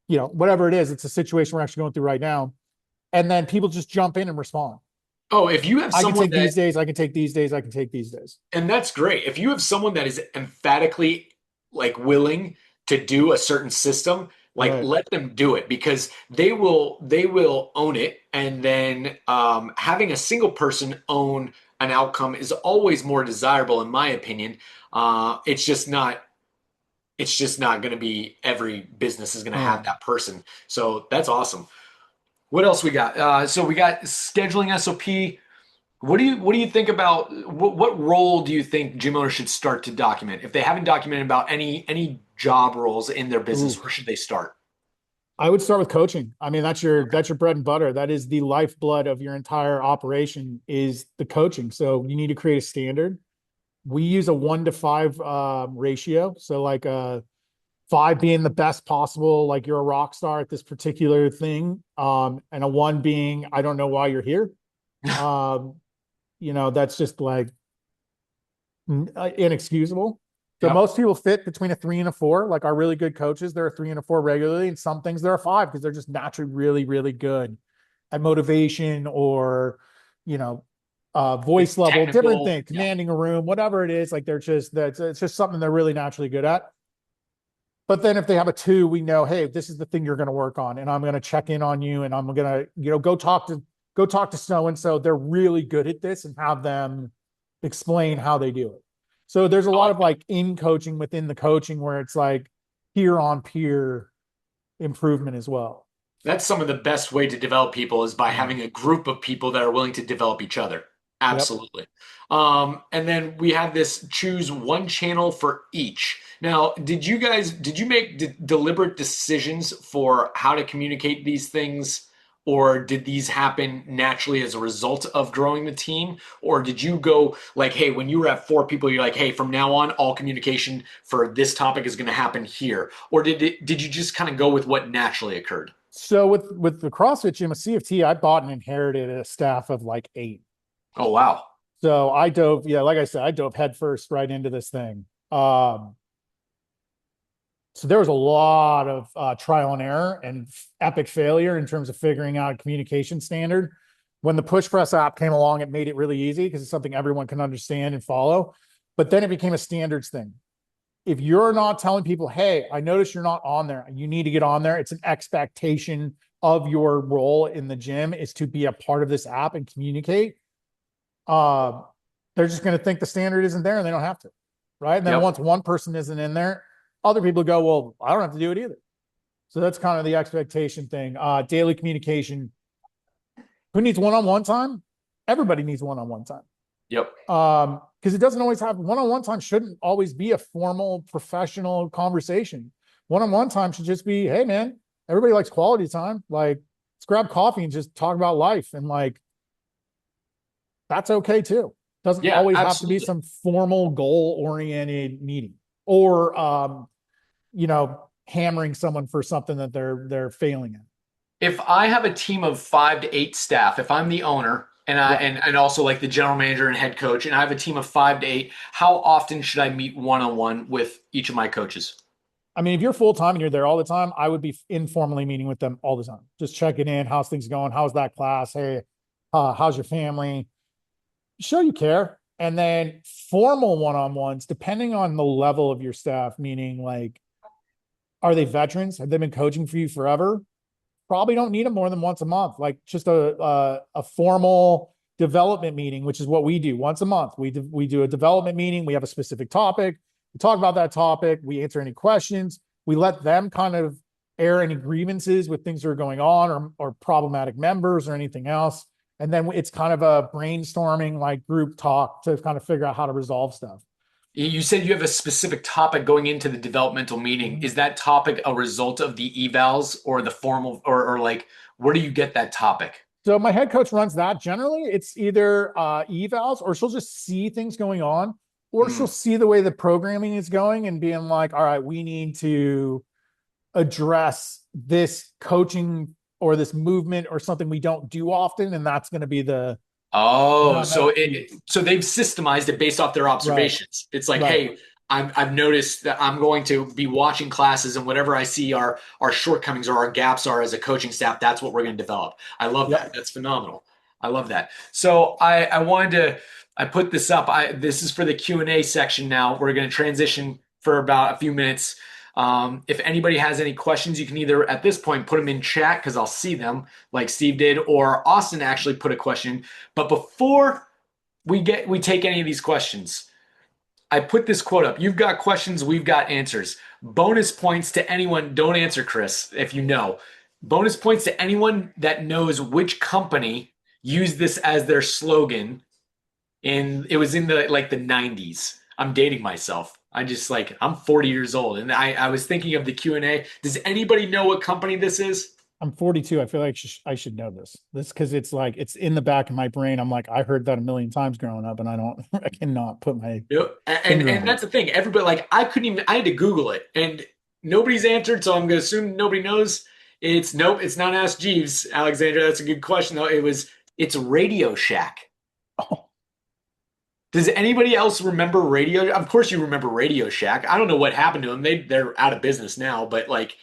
whatever it is. It's a situation we're actually going through right now. And then people just jump in and respond. Oh, if you have I can someone take that these days. I can take these days. I can take these days. And that's great. If you have someone that is emphatically like willing to do a certain system, like Right. let them do it because they will own it. And then having a single person own an outcome is always more desirable, in my opinion. It's just not going to be every business is going to have Oh. that person. So that's awesome. What else we got? So we got scheduling SOP. What do you think about what role do you think gym owners should start to document? If they haven't documented about any job roles in their business, Ooh. where should they start? I would start with coaching. I mean, that's your bread and butter. That is the lifeblood of your entire operation is the coaching. So you need to create a standard. We use a 1 to 5 ratio. So like 5 being the best possible, like you're a rock star at this particular thing. And a 1 being, I don't know why you're here. Um, that's just like inexcusable. So Yep. most people fit between a 3 and a 4. Like our really good coaches, they're a 3 and a 4 regularly, and some things they're a 5 because they're just naturally really, really good at motivation or, you know, Like voice level, different technical. thing, Yeah. commanding a room, whatever it is. Like that's it's just something they're really naturally good at. But then if they have a 2, we know, hey, this is the thing you're going to work on, and I'm going to check in on you, and I'm going to, go talk to so and so. They're really good at this, and have them explain how they do it. So there's a I lot like of that. like in coaching within the coaching where it's like peer on peer improvement as well. That's some of the best way to develop people is by Yeah. having a group of people that are willing to develop each other. Yep. Absolutely. And then we have this choose one channel for each. Now, did you make deliberate decisions for how to communicate these things, or did these happen naturally as a result of growing the team? Or did you go like, hey, when you were at 4 people, you're like, hey, from now on, all communication for this topic is going to happen here? Or did you just kind of go with what naturally occurred? So with the CrossFit gym, a CFT, I bought and inherited a staff of like 8. Oh, wow. So I dove, yeah, like I said, I dove headfirst right into this thing. So there was a lot of trial and error and epic failure in terms of figuring out a communication standard. When the PushPress app came along, it made it really easy because it's something everyone can understand and follow. But then it became a standards thing. If you're not telling people, hey, I noticed you're not on there, you need to get on there, it's an expectation of your role in the gym is to be a part of this app and communicate. Uh, they're just going to think the standard isn't there and they don't have to. Right. And then Yep. once one person isn't in there, other people go, well, I don't have to do it either. So that's kind of the expectation thing. Daily communication. Who needs one on one time? Everybody needs one on one time. Yep. Because it doesn't always have one-on-one time shouldn't always be a formal professional conversation. One-on-one time should just be, hey man, everybody likes quality time. Like, let's grab coffee and just talk about life. And like, that's okay too. Doesn't Yeah, always have to be absolutely. some formal goal-oriented meeting or hammering someone for something that they're failing at. If I have a team of 5 to 8 staff, if I'm the owner and I Yeah. and also like the general manager and head coach, and I have a team of 5 to 8, how often should I meet one on one with each of my coaches? I mean, if you're full time and you're there all the time, I would be informally meeting with them all the time, just checking in. How's things going? How's that class? Hey, how's your family? Show you care. And then formal one on ones, depending on the level of your staff, meaning like, are they veterans? Have they been coaching for you forever? Probably don't need them more than once a month. Like just a formal development meeting, which is what we do once a month. We do a development meeting. We have a specific topic. We talk about that topic. We answer any questions. We let them kind of air any grievances with things that are going on or problematic members or anything else. And then it's kind of a brainstorming like group talk to kind of figure out how to resolve stuff. You said you have a specific topic going into the developmental meeting. Is that topic a result of the evals or the formal or like where do you get that topic? So my head coach runs that. Generally, it's either evals or she'll just see things going on, or she'll Mm. see the way the programming is going and being like, all right, we need to address this coaching or this movement or something we don't do often. And that's going to be the Oh, so developmental piece. so they've systemized it based off their Right. observations. It's like, Right. hey, I've noticed that I'm going to be watching classes, and whatever I see our shortcomings or our gaps are as a coaching staff, that's what we're going to develop. I love that. Yep. That's phenomenal. I love that. So I wanted to I put this up. This is for the Q&A section now. We're going to transition for about a few minutes. If anybody has any questions, you can either at this point put them in chat because I'll see them, like Steve did, or Austin actually put a question. But before we take any of these questions, I put this quote up. You've got questions, we've got answers. Bonus points to anyone. Don't answer, Chris, if you know. Bonus points to anyone that knows which company used this as their slogan. It was in the 90s. I'm dating myself. I just like I'm 40 years old, and I was thinking of the Q&A. Does anybody know what company this is? I'm 42. I feel like I should know this. This because it's like it's in the back of my brain. I'm like, I heard that a million times growing up, and I don't, I cannot put my Yep. And finger and on it. that's the thing. Everybody like I couldn't even I had to Google it and nobody's answered, so I'm gonna assume nobody knows. It's nope, it's not Ask Jeeves, Alexandra. That's a good question though. It's Radio Shack. Oh, Does anybody else remember Radio? Of course you remember Radio Shack. I don't know what happened to them. They're out of business now, but like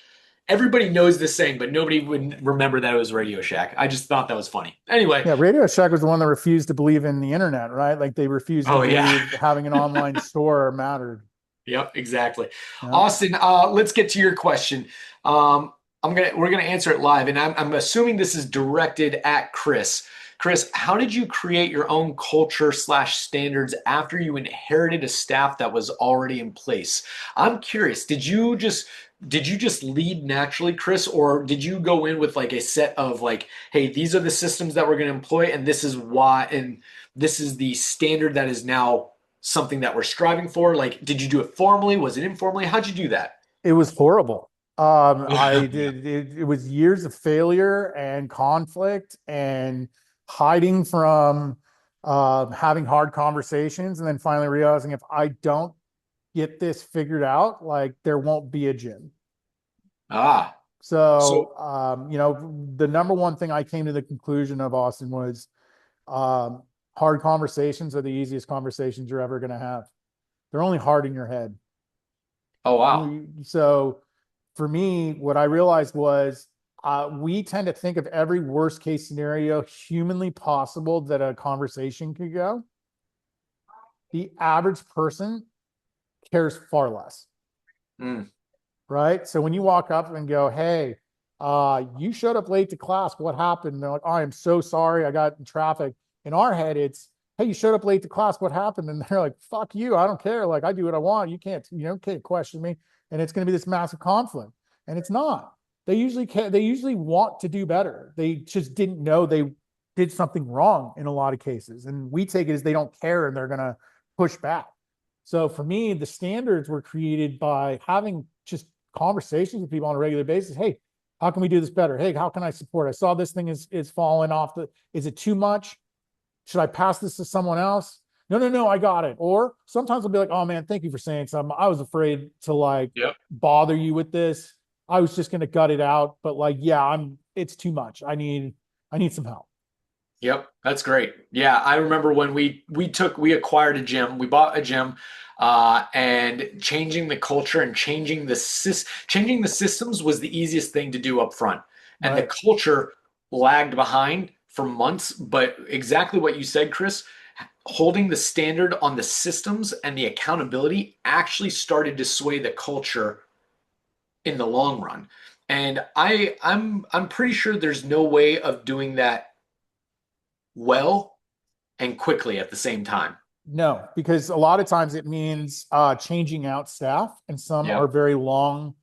everybody knows this saying, but nobody would remember that it was Radio Shack. I just thought that was funny. Anyway, yeah. Radio Shack was the one that refused to believe in the internet, right? Like they refused to oh yeah. believe having an online store mattered. Yep, exactly. Yeah. Austin, let's get to your question. We're gonna answer it live, and I'm assuming this is directed at Chris. Chris, how did you create your own culture slash standards after you inherited a staff that was already in place? I'm curious, did you just lead naturally, Chris, or did you go in with like a set of like, hey, these are the systems that we're gonna employ, and this is why, and this is the standard that is now something that we're striving for? Like, did you do it formally? Was it informally? How'd you do that? It was horrible. I Yeah. did it was years of failure and conflict and hiding from having hard conversations and then finally realizing if I don't get this figured out, like there won't be a gym. Ah, so So the number one thing I came to the conclusion of Austin was um, hard conversations are the easiest conversations you're ever going to have. They're only hard in your head. oh wow. So for me, what I realized was we tend to think of every worst case scenario humanly possible that a conversation could go. The average person cares far less, Mm. right? So when you walk up and go, hey, you showed up late to class. What happened? And they're like, oh, I'm so sorry. I got in traffic. In our head, it's, hey, you showed up late to class. What happened? And they're like, fuck you. I don't care. Like I do what I want. You can't question me. And it's going to be this massive conflict. And it's not. They usually can. They usually want to do better. They just didn't know did something wrong in a lot of cases. And we take it as they don't care and they're going to push back. So for me, the standards were created by having just conversations with people on a regular basis. Hey, how can we do this better? Hey, how can I support? I saw this thing is falling off is it too much? Should I pass this to someone else? No, no, no, I got it. Or sometimes I'll be like, oh man, thank you for saying something. I was afraid to like Yep. bother you with this. I was just gonna gut it out, but like, yeah, it's too much. I need some help. Yep, that's great. Yeah, I remember when we acquired a gym, we bought a gym, and changing the culture and changing the systems was the easiest thing to do up front, and the Right. culture lagged behind for months. But exactly what you said, Chris, holding the standard on the systems and the accountability actually started to sway the culture in the long run. And I'm pretty sure there's no way of doing that well and quickly at the same time. No, because a lot of times it means changing out staff, and some are Yep. very long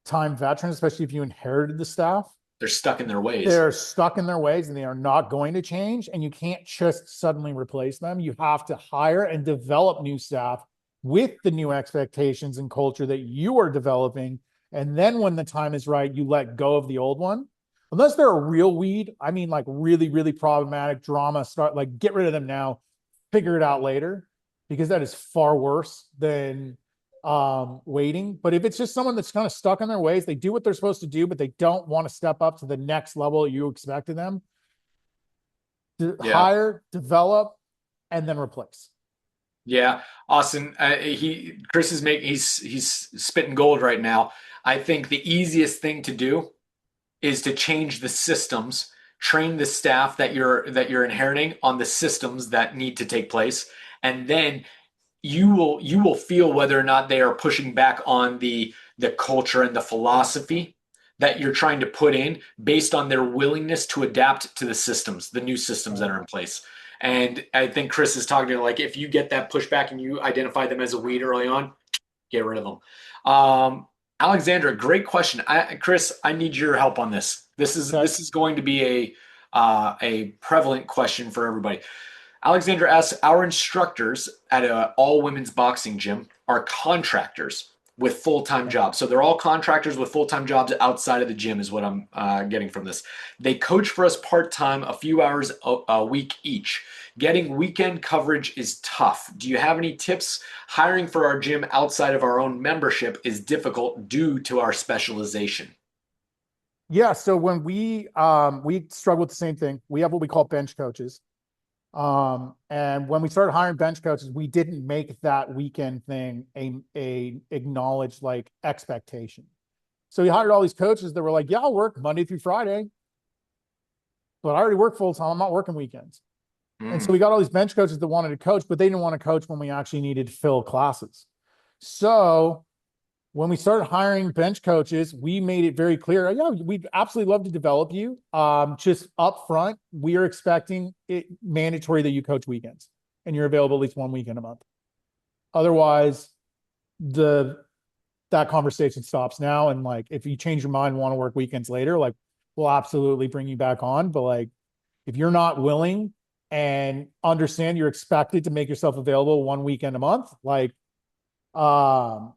time veterans, especially if you inherited the staff. They're stuck in their ways. They're stuck in their ways and they are not going to change. And you can't just suddenly replace them. You have to hire and develop new staff with the new expectations and culture that you are developing. And then when the time is right, you let go of the old one. Unless they're a real weed, I mean, like really, really problematic drama, start like get rid of them now, figure it out later, because that is far worse than waiting. But if it's just someone that's kind of stuck in their ways, they do what they're supposed to do, but they don't want to step up to the next level you expected them to Yeah. hire, develop, and then replace. Yeah. Austin, Chris is making, he's spitting gold right now. I think the easiest thing to do is to change the systems, train the staff that you're inheriting on the systems that need to take place, and then you will feel whether or not they are pushing back on the culture and the philosophy that you're trying to put in based on their willingness to adapt to the systems, the new systems that Right. are in place. And I think Chris is talking to like if you get that pushback and you identify them as a weed early on, get rid of them. Alexandra, great question. Chris, I need your help on this. This is Okay. this is going to be a prevalent question for everybody. Alexandra asks, our instructors at an all women's boxing gym are contractors with full time jobs. So they're all contractors with full time jobs outside of the gym, is what I'm getting from this. They coach for us part time, a few hours a week each. Getting weekend coverage is tough. Do you have any tips? Hiring for our gym outside of our own membership is difficult due to our specialization. Yeah. So when we struggle with the same thing, we have what we call bench coaches. And when we started hiring bench coaches, we didn't make that weekend thing a acknowledged like expectation. So we hired all these coaches that were like, yeah, I'll work Monday through Friday, but I already work full time. I'm not working weekends. And so Mm, we got all these bench coaches that wanted to coach, but they didn't want to coach when we actually needed to fill classes. So when we started hiring bench coaches, we made it very clear, yeah, we'd absolutely love to develop you. Just up front, we are expecting it mandatory that you coach weekends and you're available at least one weekend a month. Otherwise, the that conversation stops now. And like if you change your mind and want to work weekends later, like we'll absolutely bring you back on. But like if you're not willing and understand you're expected to make yourself available one weekend a month, like um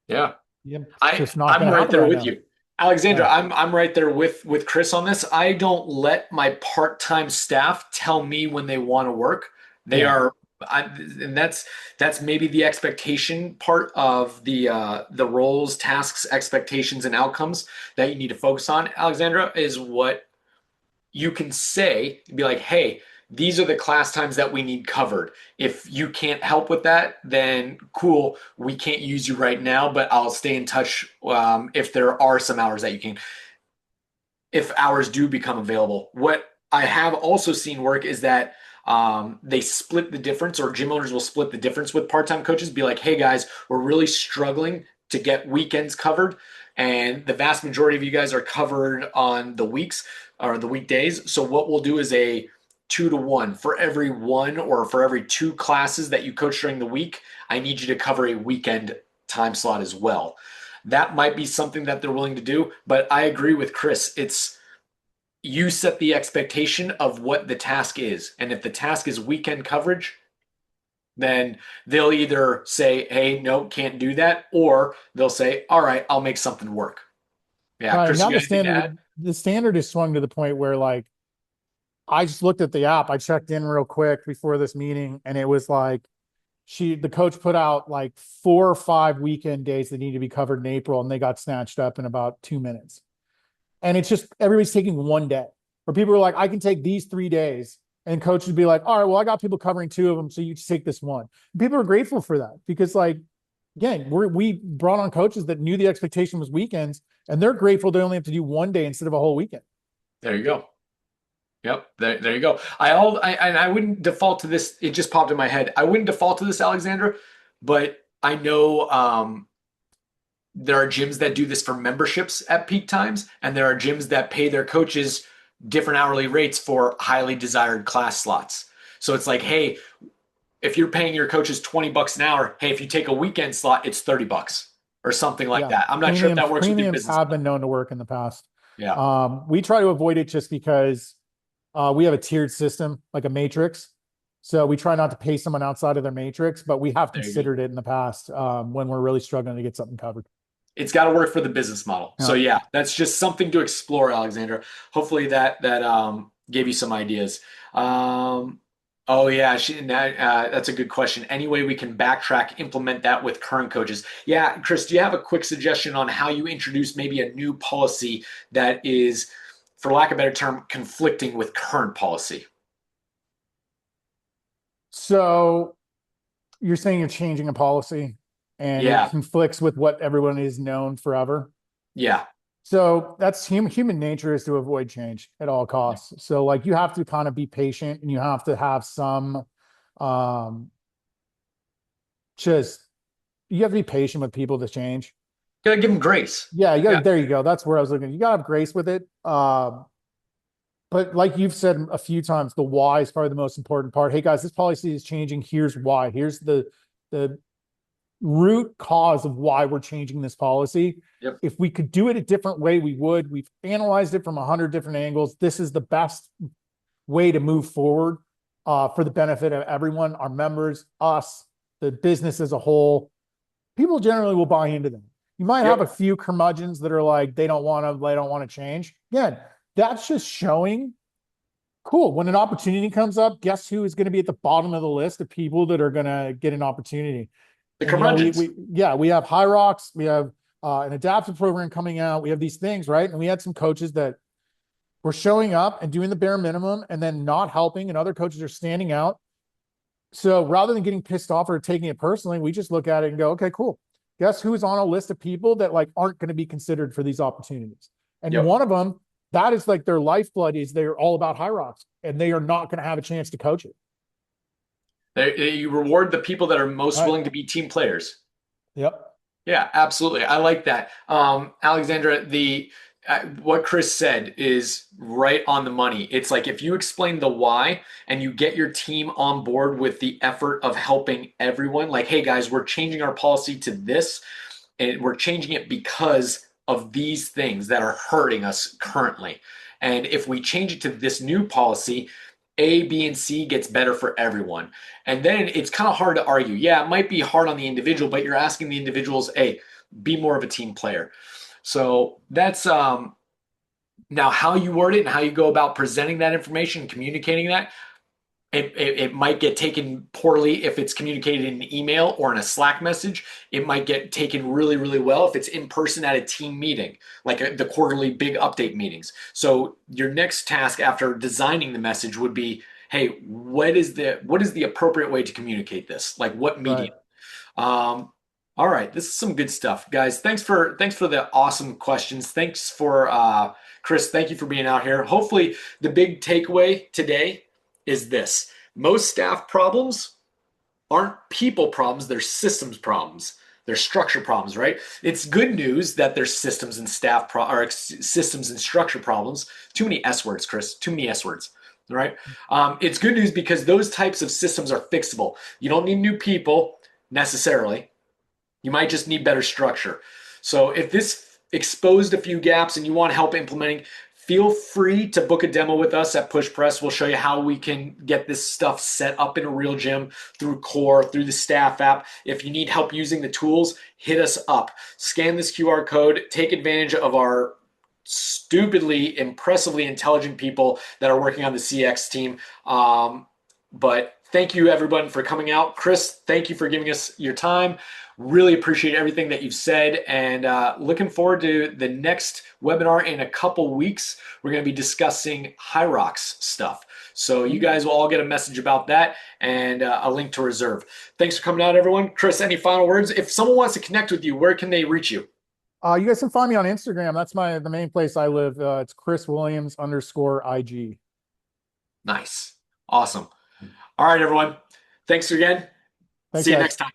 yeah. yeah, it's I just not I'm going to right happen there right with now. you. Alexandra, Yeah. I'm right there with Chris on this. I don't let my part-time staff tell me when they want to work. They Yeah. are and that's maybe the expectation part of the roles, tasks, expectations, and outcomes that you need to focus on, Alexandra, is what you can say, be like, hey, these are the class times that we need covered. If you can't help with that, then cool, we can't use you right now, but I'll stay in touch if there are some hours that you can, if hours do become available. What I have also seen work is that they split the difference, or gym owners will split the difference with part time coaches, be like, hey guys, we're really struggling to get weekends covered. And the vast majority of you guys are covered on the weeks or the weekdays. So, what we'll do is a 2 to 1 for every one or for every two classes that you coach during the week. I need you to cover a weekend time slot as well. That might be something that they're willing to do, but I agree with Chris. you set the expectation of what the task is. And if the task is weekend coverage, then they'll either say, hey, no, can't do that, or they'll say, all right, I'll make something work. Yeah, Right. Chris, Now you got anything to add? the standard is swung to the point where like I just looked at the app. I checked in real quick before this meeting, and it was like the coach put out like 4 or 5 weekend days that need to be covered in April, and they got snatched up in about 2 minutes. And it's just everybody's taking one day. Where people are like, I can take these 3 days, and coach would be like, all right, well, I got people covering two of them, so you just take this one. And people are grateful for that because, like, again, we brought on coaches that knew the expectation was weekends, and they're grateful they only have to do one day instead of a whole weekend. There you go. Yep, there you go. I wouldn't default to this. It just popped in my head. I wouldn't default to this, Alexandra, but I know there are gyms that do this for memberships at peak times, and there are gyms that pay their coaches different hourly rates for highly desired class slots. So it's like, hey, if you're paying your coaches $20 an hour, hey, if you take a weekend slot, it's $30 or something like Yeah, that. I'm not sure if that works with your premiums business have model. been known to work in the past. Yeah, We try to avoid it just because we have a tiered system, like a matrix. So we try not to pay someone outside of their matrix, but we have there you go. considered it in the past when we're really struggling to get something covered. It's got to work for the business model. So Yeah. yeah, that's just something to explore, Alexandra. Hopefully that gave you some ideas. Um, oh yeah, that's a good question. Any way we can backtrack, implement that with current coaches? Yeah, Chris, do you have a quick suggestion on how you introduce maybe a new policy that is, for lack of a better term, conflicting with current policy? So you're saying you're changing a policy and it Yeah, conflicts with what everyone is known forever. yeah, So that's human nature is to avoid change at all costs. So like you have to kind of be patient and you have to have some um just you have to be patient with people to change. gotta give them grace. Yeah, you Yeah, got there you go. That's where I was looking. You gotta have grace with it. But like you've said a few times, the why is probably the most important part. Hey guys, this policy is changing. Here's why. Here's the root cause of why we're changing this policy. yep, If we could do it a different way, we would. We've analyzed it from 100 different angles. This is the best way to move forward for the benefit of everyone, our members, us, the business as a whole. People generally will buy into them. You might have a yep. few curmudgeons that are like they don't want to change. Again, that's just showing cool. When an opportunity comes up, guess who is going to be at the bottom of the list of people that are going to get an opportunity? The And curmudgeons. we have High Rocks, we have an adaptive program coming out, we have these things, right? And we had some coaches that were showing up and doing the bare minimum and then not helping, and other coaches are standing out. So rather than getting pissed off or taking it personally, we just look at it and go, okay, cool. Guess who's on a list of people that like aren't going to be considered for these opportunities? And Yep. one of them, that is like their lifeblood is they're all about High Rocks and they are not going to have a chance to coach it. You reward the people that are most Right. willing to be team players. Yep. Yeah, absolutely. I like that. Alexandra, the what Chris said is right on the money. It's like if you explain the why and you get your team on board with the effort of helping everyone, like, hey guys, we're changing our policy to this, and we're changing it because of these things that are hurting us currently. And if we change it to this new policy, A, B, and C gets better for everyone. And then it's kind of hard to argue. Yeah, it might be hard on the individual, but you're asking the individuals, hey, be more of a team player. So that's now how you word it and how you go about presenting that information, communicating that. It might get taken poorly if it's communicated in an email or in a Slack message. It might get taken really, really well if it's in person at a team meeting, like the quarterly big update meetings. So your next task after designing the message would be, hey, what is the appropriate way to communicate this? Like what Right. medium? Um, all right, this is some good stuff, guys. Thanks for the awesome questions. Thanks for Chris. Thank you for being out here. Hopefully, the big takeaway today is this: most staff problems aren't people problems; they're systems problems. They're structure problems, right? It's good news that there's systems and systems and structure problems. Too many S words, Chris. Too many S words. All right. It's good news because those types of systems are fixable. You don't need new people necessarily. You might just need better structure. So if this exposed a few gaps and you want help implementing, feel free to book a demo with us at PushPress. We'll show you how we can get this stuff set up in a real gym through Core, through the staff app. If you need help using the tools, hit us up. Scan this QR code, take advantage of our stupidly, impressively intelligent people that are working on the CX team. But thank you, everyone, for coming out. Chris, thank you for giving us your time. Really appreciate everything that you've said, and looking forward to the next webinar in a couple weeks. We're going to be discussing Hyrox stuff. So you guys will all get a message about that and a link to reserve. Thanks for coming out, everyone. Chris, any final words? If someone wants to connect with you, where can they reach you? You guys can find me on Instagram. That's the main place I live. It's Chris Williams _IG. Nice. Awesome. All right, everyone. Thanks again. Thanks, See you guys. next time.